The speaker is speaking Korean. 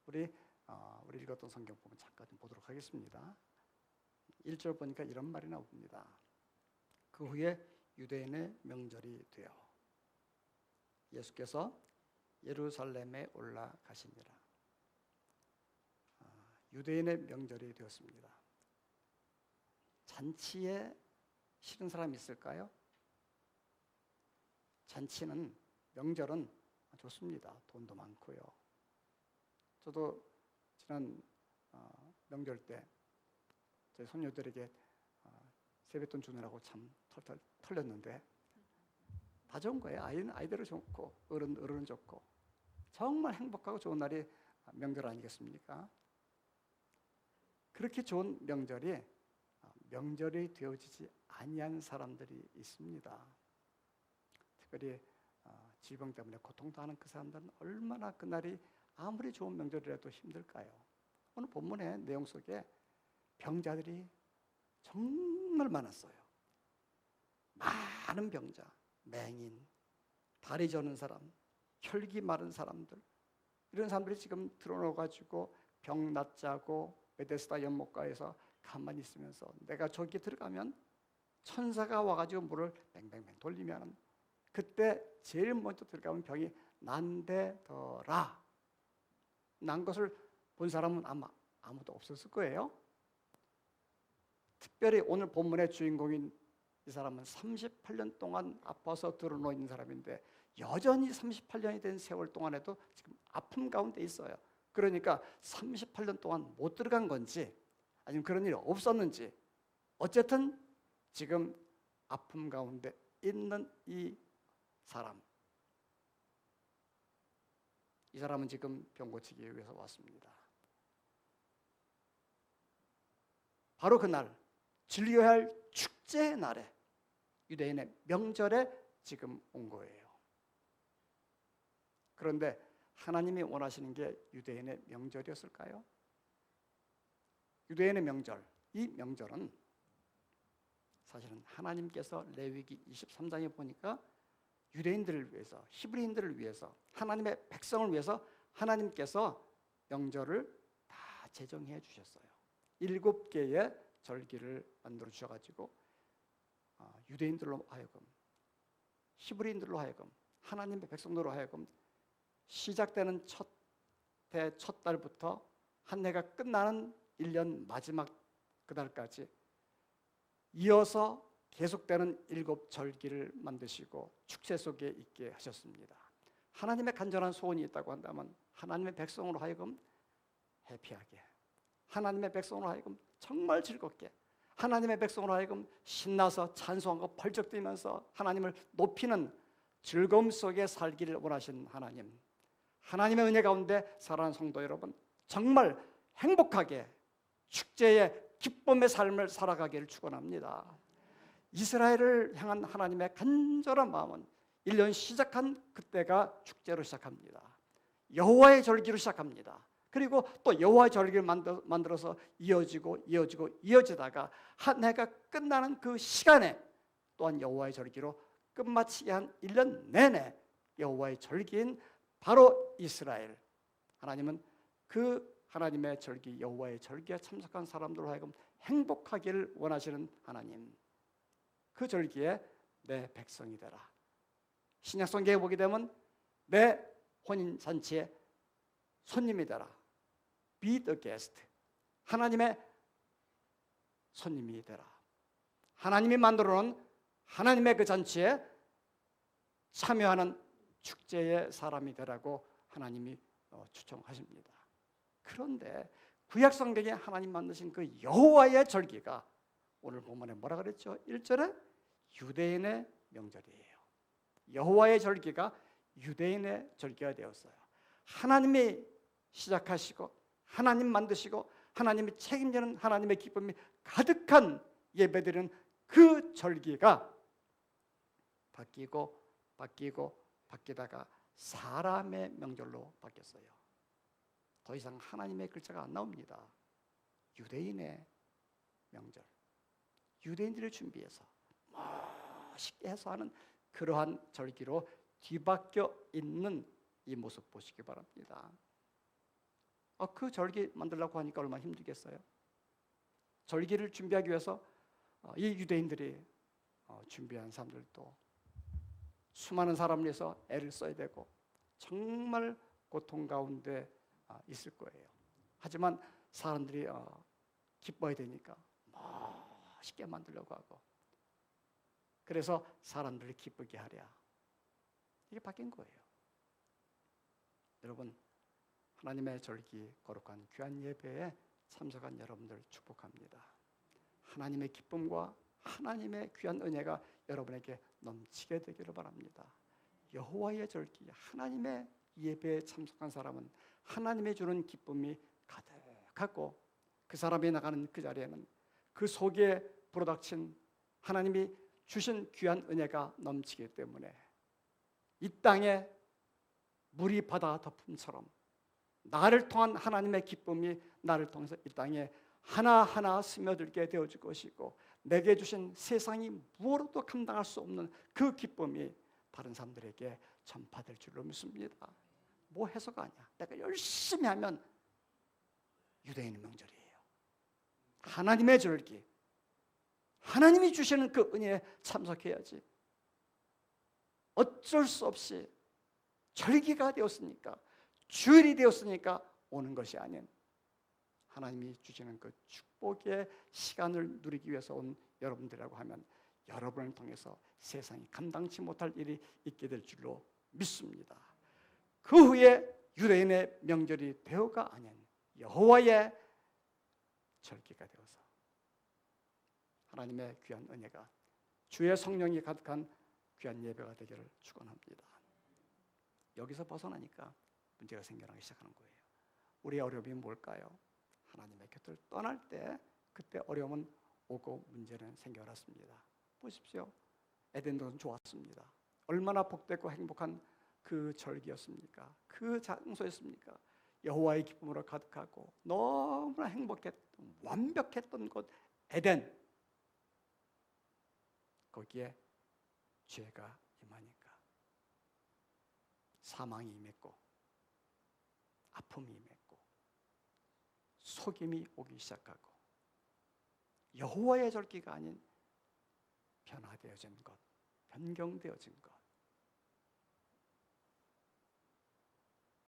우리 읽었던 성경 보면 잠깐 좀 보도록 하겠습니다. 1절 보니까 이런 말이 나옵니다. 그 후에 유대인의 명절이 되어 예수께서 예루살렘에 올라가시니라. 유대인의 명절이 되었습니다. 잔치에 싫은 사람이 있을까요? 잔치는, 명절은 좋습니다. 돈도 많고요. 저도 지난 명절 때 저희 손녀들에게 세뱃돈 주느라고 참 털털 털렸는데 다 좋은 거예요. 아이들은 좋고 어른은 좋고 정말 행복하고 좋은 날이 명절 아니겠습니까? 그렇게 좋은 명절이 되어지지 아니한 사람들이 있습니다. 특별히 질병 때문에 고통당하는 그 사람들은 얼마나 그날이 아무리 좋은 명절이라도 힘들까요? 오늘 본문의 내용 속에 병자들이 정말 많았어요. 많은 병자, 맹인, 다리 저는 사람, 혈기 마른 사람들, 이런 사람들이 지금 드러나가지고 병 낫자고 베데스다 연못가에서 가만히 있으면서 내가 저기 들어가면 천사가 와가지고 물을 뱅뱅뱅 돌리면 그때 제일 먼저 들어가면 병이 난대더라. 난 것을 본 사람은 아마 아무도 없었을 거예요. 특별히 오늘 본문의 주인공인 이 사람은 38년 동안 아파서 드러누워 있는 사람인데 여전히 38년이 된 세월 동안에도 지금 아픔 가운데 있어요. 그러니까 38년 동안 못 들어간 건지 아니면 그런 일이 없었는지 어쨌든 지금 아픔 가운데 있는 이 사람은 지금 병 고치기 위해서 왔습니다. 바로 그날 즐겨야 할 축제의 날에 유대인의 명절에 지금 온 거예요. 그런데 하나님이 원하시는 게 유대인의 명절이었을까요? 유대인의 명절, 이 명절은 사실은 하나님께서 레위기 23장에 보니까 유대인들을 위해서, 히브리인들을 위해서, 하나님의 백성을 위해서 하나님께서 명절을 다 제정해 주셨어요. 7개의 절기를 만들어 주셔가지고 유대인들로 하여금, 히브리인들로 하여금, 하나님의 백성들로 하여금 시작되는 첫 달부터 한 해가 끝나는 1년 마지막 그날까지 이어서 계속되는 7절기를 만드시고 축제 속에 있게 하셨습니다. 하나님의 간절한 소원이 있다고 한다면 하나님의 백성으로 하여금 해피하게, 하나님의 백성으로 하여금 정말 즐겁게, 하나님의 백성으로 하여금 신나서 찬송하고 펄쩍 뛰면서 하나님을 높이는 즐거움 속에 살기를 원하신 하나님, 하나님의 은혜 가운데 살아가는 성도 여러분, 정말 행복하게 축제의 기쁨의 삶을 살아가기를 축원합니다. 이스라엘을 향한 하나님의 간절한 마음은 1년 시작한 그때가 축제로 시작합니다. 여호와의 절기로 시작합니다. 그리고 또 여호와의 절기를 만들어서 이어지다가 한 해가 끝나는 그 시간에 또한 여호와의 절기로 끝마치게 한 1년 내내 여호와의 절기인 바로 이스라엘, 하나님은 그 하나님의 절기, 여호와의 절기에 참석한 사람들로 하여금 행복하기를 원하시는 하나님, 그 절기에 내 백성이 되라. 신약성경에 보게 되면 내 혼인잔치에 손님이 되라. Be the guest. 하나님의 손님이 되라. 하나님이 만들어 놓은 하나님의 그 잔치에 참여하는 축제의 사람이 되라고 하나님이 추천하십니다. 그런데 구약성경에 하나님 만드신 그 여호와의 절기가 오늘 본문에 뭐라 그랬죠? 1절에 유대인의 명절이에요. 여호와의 절기가 유대인의 절기가 되었어요. 하나님이 시작하시고 하나님 만드시고 하나님이 책임지는 하나님의 기쁨이 가득한 예배드리는 그 절기가 바뀌다가 사람의 명절로 바뀌었어요. 더 이상 하나님의 글자가 안 나옵니다. 유대인의 명절, 유대인들을 준비해서 멋있게 해서 하는 그러한 절기로 뒤바뀌어 있는 이 모습 보시기 바랍니다. 그 절기 만들려고 하니까 얼마나 힘들겠어요. 절기를 준비하기 위해서 이 유대인들이 준비한 사람들도 수많은 사람을 위해서 애를 써야 되고 정말 고통 가운데 있을 거예요. 하지만 사람들이 기뻐야 되니까 멋있게 만들려고 하고, 그래서 사람들을 기쁘게 하랴, 이게 바뀐 거예요. 여러분, 하나님의 절기 거룩한 귀한 예배에 참석한 여러분들 축복합니다. 하나님의 기쁨과 하나님의 귀한 은혜가 여러분에게 넘치게 되기를 바랍니다. 여호와의 절기, 하나님의 예배에 참석한 사람은 하나님의 주는 기쁨이 가득하고, 그 사람이 나가는 그 자리에는 그 속에 불어닥친 하나님이 주신 귀한 은혜가 넘치기 때문에 이 땅에 물이 바다 덮음처럼 나를 통한 하나님의 기쁨이 나를 통해서 이 땅에 하나하나 스며들게 되어질 것이고, 내게 주신 세상이 무엇으로도 감당할 수 없는 그 기쁨이 다른 사람들에게 전파될 줄로 믿습니다. 뭐 해서가 아니야. 내가 열심히 하면 유대인의 명절이에요. 하나님의 절기, 하나님이 주시는 그 은혜에 참석해야지. 어쩔 수 없이 절기가 되었으니까, 주일이 되었으니까 오는 것이 아닌 하나님이 주시는 그 축복의 시간을 누리기 위해서 온 여러분들이라고 하면 여러분을 통해서 세상이 감당치 못할 일이 있게 될 줄로 믿습니다. 그 후에 유대인의 명절이 되어가 아닌 여호와의 절기가 되어서 하나님의 귀한 은혜가, 주의 성령이 가득한 귀한 예배가 되기를 축원합니다. 여기서 벗어나니까 문제가 생겨나기 시작하는 거예요. 우리의 어려움이 뭘까요? 하나님의 곁을 떠날 때 그때 어려움은 오고 문제는 생겨났습니다. 보십시오. 에덴동은 좋았습니다. 얼마나 복되고 행복한 그 절기였습니까? 그 장소였습니까? 여호와의 기쁨으로 가득하고 너무나 행복했던, 완벽했던 곳 에덴. 거기에 죄가 임하니까 사망이 임했고 아픔이 임했고 속임이 오기 시작하고 여호와의 절기가 아닌 변화되어진 것, 변경되어진 것,